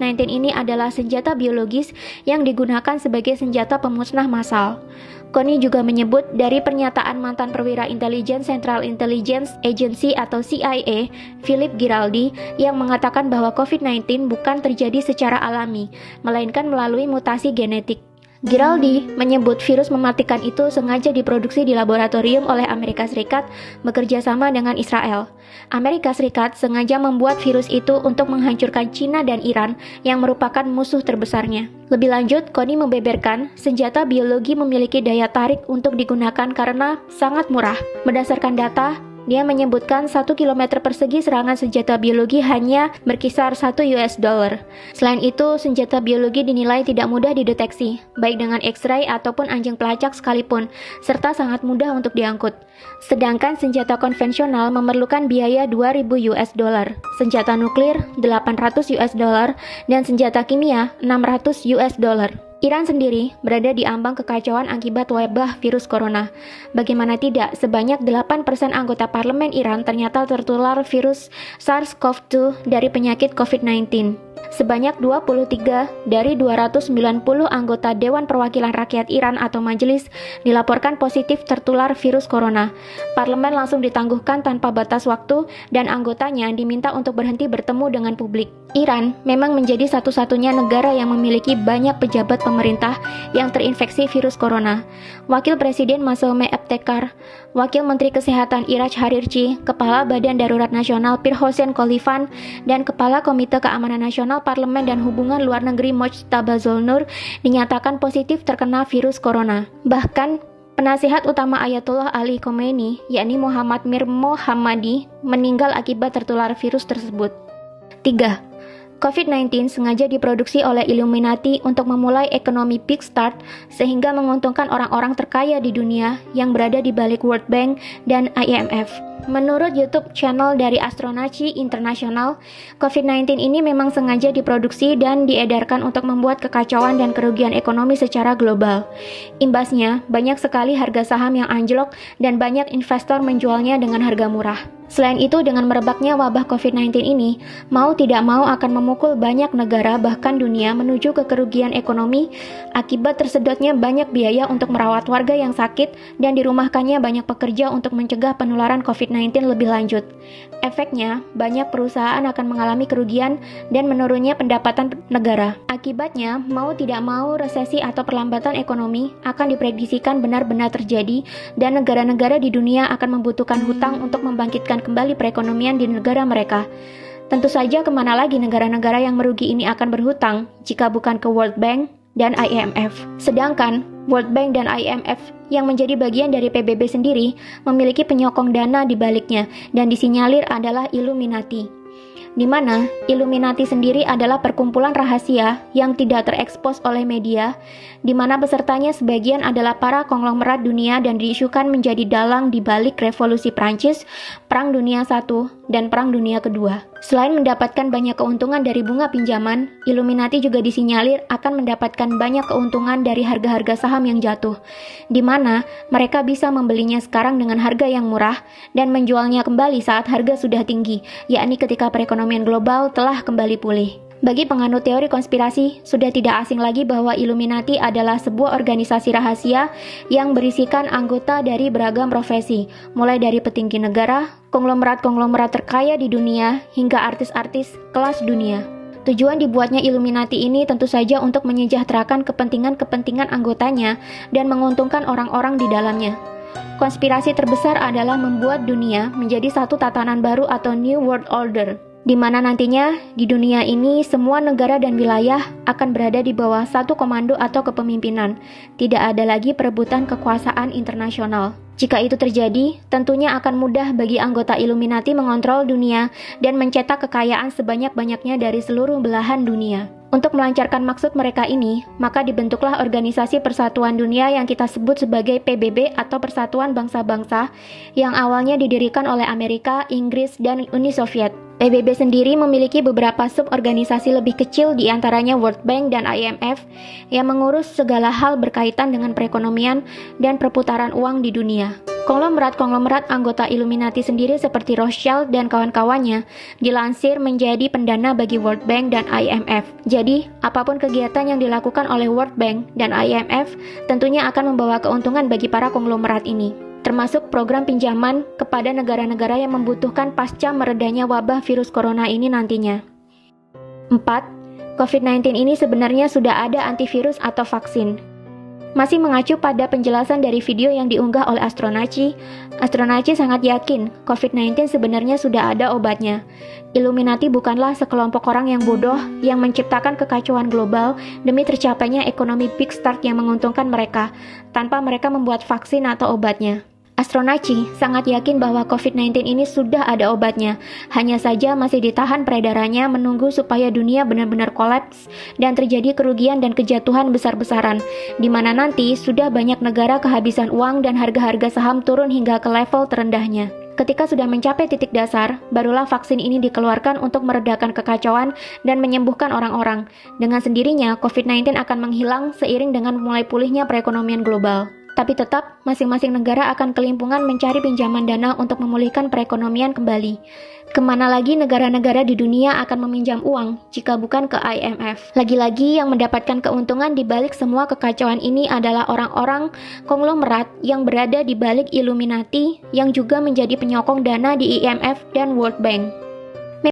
COVID-19 ini adalah senjata biologis yang digunakan sebagai senjata pemusnah massal. Connie juga menyebut dari pernyataan mantan perwira intelijen Central Intelligence Agency atau CIA, Philip Giraldi, yang mengatakan bahwa COVID-19 bukan terjadi secara alami, melainkan melalui mutasi genetik. Giraldi menyebut virus mematikan itu sengaja diproduksi di laboratorium oleh Amerika Serikat bekerja sama dengan Israel. Amerika Serikat sengaja membuat virus itu untuk menghancurkan China dan Iran yang merupakan musuh terbesarnya. Lebih lanjut, Connie membeberkan senjata biologi memiliki daya tarik untuk digunakan karena sangat murah. Berdasarkan data, dia menyebutkan 1 km persegi serangan senjata biologi hanya berkisar $1. Selain itu, senjata biologi dinilai tidak mudah dideteksi, baik dengan X-ray ataupun anjing pelacak sekalipun, serta sangat mudah untuk diangkut. Sedangkan senjata konvensional memerlukan biaya $2.000, senjata nuklir $800, dan senjata kimia $600. Iran sendiri berada di ambang kekacauan akibat wabah virus corona. Bagaimana tidak, sebanyak 8% anggota parlemen Iran ternyata tertular virus SARS-CoV-2 dari penyakit COVID-19. Sebanyak 23 dari 290 anggota Dewan Perwakilan Rakyat Iran atau majelis dilaporkan positif tertular virus corona. Parlemen langsung ditangguhkan tanpa batas waktu dan anggotanya diminta untuk berhenti bertemu dengan publik. Iran memang menjadi satu-satunya negara yang memiliki banyak pejabat pemerintah yang terinfeksi virus corona. Wakil Presiden Masoume Ebtekar, Wakil Menteri Kesehatan Iraj Harirchi, Kepala Badan Darurat Nasional Pirhossein Kolifan, dan Kepala Komite Keamanan Nasional Parlemen dan Hubungan Luar Negeri Mojtaba Zolnur dinyatakan positif terkena virus corona. Bahkan, penasihat utama Ayatollah Ali Khomeini, yakni Muhammad Mir Mohammadi, meninggal akibat tertular virus tersebut. 3. COVID-19 sengaja diproduksi oleh Illuminati untuk memulai ekonomi Big Start sehingga menguntungkan orang-orang terkaya di dunia yang berada di balik World Bank dan IMF. Menurut YouTube channel dari Astronaci International, COVID-19 ini memang sengaja diproduksi dan diedarkan untuk membuat kekacauan dan kerugian ekonomi secara global. Imbasnya, banyak sekali harga saham yang anjlok dan banyak investor menjualnya dengan harga murah. Selain itu, dengan merebaknya wabah COVID-19 ini, mau tidak mau akan memukul banyak negara bahkan dunia menuju ke kerugian ekonomi akibat tersedotnya banyak biaya untuk merawat warga yang sakit dan dirumahkannya banyak pekerja untuk mencegah penularan COVID-19 lebih lanjut. Efeknya, banyak perusahaan akan mengalami kerugian dan menurunnya pendapatan negara. Akibatnya, mau tidak mau resesi atau perlambatan ekonomi akan diprediksikan benar-benar terjadi dan negara-negara di dunia akan membutuhkan hutang untuk membangkitkan kembali perekonomian di negara mereka. Tentu saja kemana lagi negara-negara yang merugi ini akan berhutang jika bukan ke World Bank dan IMF. Sedangkan World Bank dan IMF yang menjadi bagian dari PBB sendiri memiliki penyokong dana di baliknya dan disinyalir adalah Illuminati. Di mana Illuminati sendiri adalah perkumpulan rahasia yang tidak terekspos oleh media, di mana pesertanya sebagian adalah para konglomerat dunia dan diisukan menjadi dalang di balik revolusi Prancis, Perang Dunia I, dan Perang Dunia Kedua. Selain mendapatkan banyak keuntungan dari bunga pinjaman, Illuminati juga disinyalir akan mendapatkan banyak keuntungan dari harga-harga saham yang jatuh, di mana mereka bisa membelinya sekarang dengan harga yang murah dan menjualnya kembali saat harga sudah tinggi, yakni ketika perekonomian global telah kembali pulih. Bagi penganut teori konspirasi, sudah tidak asing lagi bahwa Illuminati adalah sebuah organisasi rahasia yang berisikan anggota dari beragam profesi, mulai dari petinggi negara, konglomerat-konglomerat terkaya di dunia, hingga artis-artis kelas dunia. Tujuan dibuatnya Illuminati ini tentu saja untuk menyejahterakan kepentingan-kepentingan anggotanya dan menguntungkan orang-orang di dalamnya. Konspirasi terbesar adalah membuat dunia menjadi satu tatanan baru atau New World Order, di mana nantinya di dunia ini semua negara dan wilayah akan berada di bawah satu komando atau kepemimpinan. Tidak ada lagi perebutan kekuasaan internasional. Jika itu terjadi, tentunya akan mudah bagi anggota Illuminati mengontrol dunia dan mencetak kekayaan sebanyak-banyaknya dari seluruh belahan dunia. Untuk melancarkan maksud mereka ini, maka dibentuklah Organisasi Persatuan Dunia yang kita sebut sebagai PBB atau Persatuan Bangsa-Bangsa yang awalnya didirikan oleh Amerika, Inggris, dan Uni Soviet. PBB sendiri memiliki beberapa suborganisasi lebih kecil, di antaranya World Bank dan IMF, yang mengurus segala hal berkaitan dengan perekonomian dan perputaran uang di dunia. Konglomerat-konglomerat anggota Illuminati sendiri seperti Rothschild dan kawan-kawannya dilansir menjadi pendana bagi World Bank dan IMF. Jadi, apapun kegiatan yang dilakukan oleh World Bank dan IMF tentunya akan membawa keuntungan bagi para konglomerat ini, termasuk program pinjaman kepada negara-negara yang membutuhkan pasca meredanya wabah virus corona ini nantinya. 4. COVID-19 ini sebenarnya sudah ada antivirus atau vaksin. Masih mengacu pada penjelasan dari video yang diunggah oleh Astronaci sangat yakin COVID-19 sebenarnya sudah ada obatnya. Illuminati bukanlah sekelompok orang yang bodoh yang menciptakan kekacauan global demi tercapainya ekonomi big start yang menguntungkan mereka, tanpa mereka membuat vaksin atau obatnya. Astronaci sangat yakin bahwa COVID-19 ini sudah ada obatnya, hanya saja masih ditahan peredarannya menunggu supaya dunia benar-benar kolaps dan terjadi kerugian dan kejatuhan besar-besaran, di mana nanti sudah banyak negara kehabisan uang dan harga-harga saham turun hingga ke level terendahnya. Ketika sudah mencapai titik dasar, barulah vaksin ini dikeluarkan untuk meredakan kekacauan dan menyembuhkan orang-orang. Dengan sendirinya, COVID-19 akan menghilang seiring dengan mulai pulihnya perekonomian global. Tapi tetap, masing-masing negara akan kelimpungan mencari pinjaman dana untuk memulihkan perekonomian kembali. Kemana lagi negara-negara di dunia akan meminjam uang jika bukan ke IMF? Lagi-lagi yang mendapatkan keuntungan di balik semua kekacauan ini adalah orang-orang konglomerat yang berada di balik Illuminati yang juga menjadi penyokong dana di IMF dan World Bank.